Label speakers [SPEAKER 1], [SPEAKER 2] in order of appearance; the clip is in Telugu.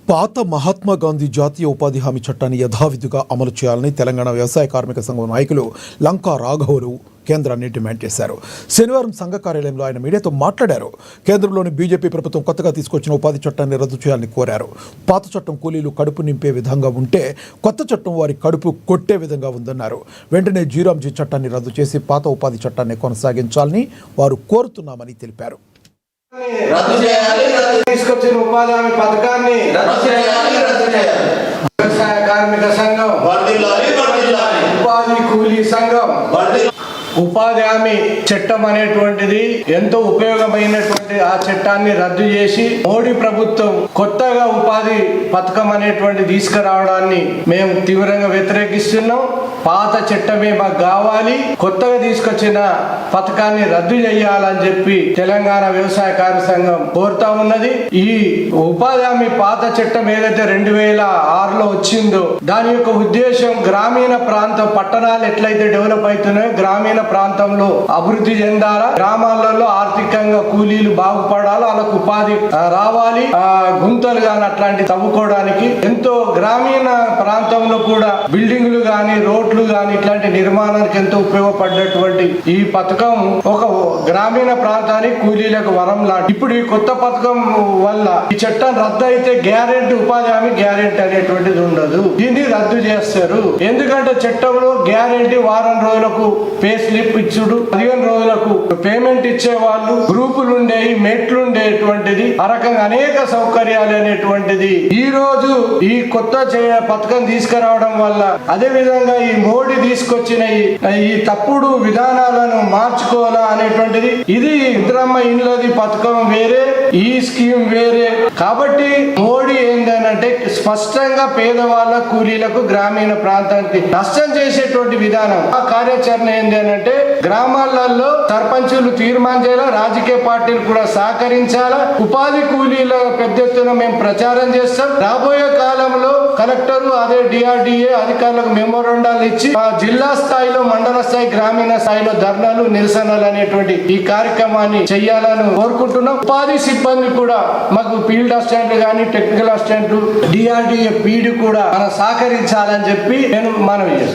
[SPEAKER 1] పాత మహాత్మా గాంధీ జాతీయ ఉపాధి హామీ చట్టాన్ని యథావిధిగా అమలు చేయాలని తెలంగాణ వ్యవసాయ కార్మిక సంఘం నాయకులు లంకా రాఘవులు కేంద్రాన్ని డిమాండ్ చేశారు. శనివారం సంఘ కార్యాలయంలో ఆయన మీడియాతో మాట్లాడారు. కేంద్రంలోని బీజేపీ ప్రభుత్వం కొత్తగా తీసుకొచ్చిన ఉపాధి చట్టాన్ని రద్దు చేయాలని కోరారు. పాత చట్టం కూలీలు కడుపు నింపే విధంగా ఉంటే కొత్త చట్టం వారి కడుపు కొట్టే విధంగా ఉందన్నారు. వెంటనే జీరాంజీ చట్టాన్ని రద్దు చేసి పాత ఉపాధి చట్టాన్ని కొనసాగించాలని వారు కోరుతున్నామని తెలిపారు.
[SPEAKER 2] తీసుకొచ్చిన ఉపాధి హామీ పథకాన్ని వ్యవసాయ కార్మిక సంఘం, ఉపాధి కూలీ సంఘం, ఉపాధి హామీ చట్టం అనేటువంటిది ఎంతో ఉపయోగమైనటువంటి ఆ చట్టాన్ని రద్దు చేసి మోడీ ప్రభుత్వం కొత్తగా ఉపాధి పథకం అనేటువంటి తీసుకురావడాన్ని మేము తీవ్రంగా వ్యతిరేకిస్తున్నాం. పాత చట్టమే మాకు కావాలి, కొత్తగా తీసుకొచ్చిన పథకాన్ని రద్దు చేయాలని చెప్పి తెలంగాణ వ్యవసాయ కార్మిక సంఘం కోరుతా ఉన్నది. ఈ ఉపాధి హామీ పాత చట్టం ఏదైతే 2006లో వచ్చిందో దాని యొక్క ఉద్దేశం గ్రామీణ ప్రాంతం, పట్టణాలు ఎట్లయితే డెవలప్ అవుతున్నాయో గ్రామీణ ప్రాంతంలో అభివృద్ధి చెందాలా, గ్రామాలలో ఆర్థికంగా కూలీలు బాగుపడాలి, వాళ్ళకు ఉపాధి రావాలి, గుంతలు గాని అట్లాంటి తవ్వుకోవడానికి ఎంతో గ్రామీణ ప్రాంతంలో కూడా బిల్డింగ్లు గాని రోడ్లు గాని ఇట్లాంటి నిర్మాణానికి ఎంతో ఉపయోగపడినటువంటి ఈ పథకం ఒక గ్రామీణ ప్రాంతానికి కూలీలకు వరం లాంటి. ఇప్పుడు ఈ కొత్త పథకం వల్ల ఈ చట్టం రద్దు అయితే గ్యారెంటీ ఉపాధి హామీ గ్యారెంటీ అనేటువంటిది ఉండదు. దీన్ని రద్దు చేస్తారు. ఎందుకంటే చట్టంలో గ్యారెంటీ వారం రోజులకు పే స్లిప్ ఇచ్చుడు, 15 రోజులకు పేమెంట్ ఇచ్చే వాళ్ళు, గ్రూపులు ఉండేవి, మెట్లు ఉండేటువంటిది, ఆ రకంగా అనేక సౌకర్యాలు అనేటువంటిది ఈ రోజు ఈ కొత్త పథకం తీసుకురావడం వల్ల, అదే విధంగా ఈ మోడీ తీసుకొచ్చిన ఈ తప్పుడు విధానాలను మార్చుకోవాలా అనేటువంటిది, ఇది ఇందిరమ్మ ఇండ్లది పథకం వేరే, ఈ స్కీమ్ వేరే. కాబట్టి మోడీ ఏంటంటే స్పష్టంగా పేదవాళ్ళ కూలీలకు గ్రామీణ ప్రాంతానికి నష్టం చేసేటువంటి విధానం. ఆ కార్యాచరణ ఏంటంటే గ్రామాలలో సర్పంచులు తీర్మానం చేయాలా, రాజకీయ పార్టీలు కూడా సహకరించాలా, ఉపాధి కూలీల పెద్ద ఎత్తున మేము ప్రచారం చేస్తాం. రాబోయే కాలంలో కలెక్టరు అదే డిఆర్డిఏ అధికారులకు మెమోరాండాలు ఇచ్చి జిల్లా స్థాయిలో, మండల స్థాయి, గ్రామీణ స్థాయిలో ధర్నాలు, నిరసనలు అనేటువంటి ఈ కార్యక్రమాన్ని చెయ్యాలని కోరుకుంటున్నాం. ఉపాధి సిబ్బంది కూడా మాకు ఫీల్డ్ అసిస్టెంట్లు కానీ టెక్నికల్ అసిస్టెంట్లు, డిఆర్డిఏ పీడి కూడా మనం సహకరించాలని చెప్పి నేను మనవి చేస్తాను.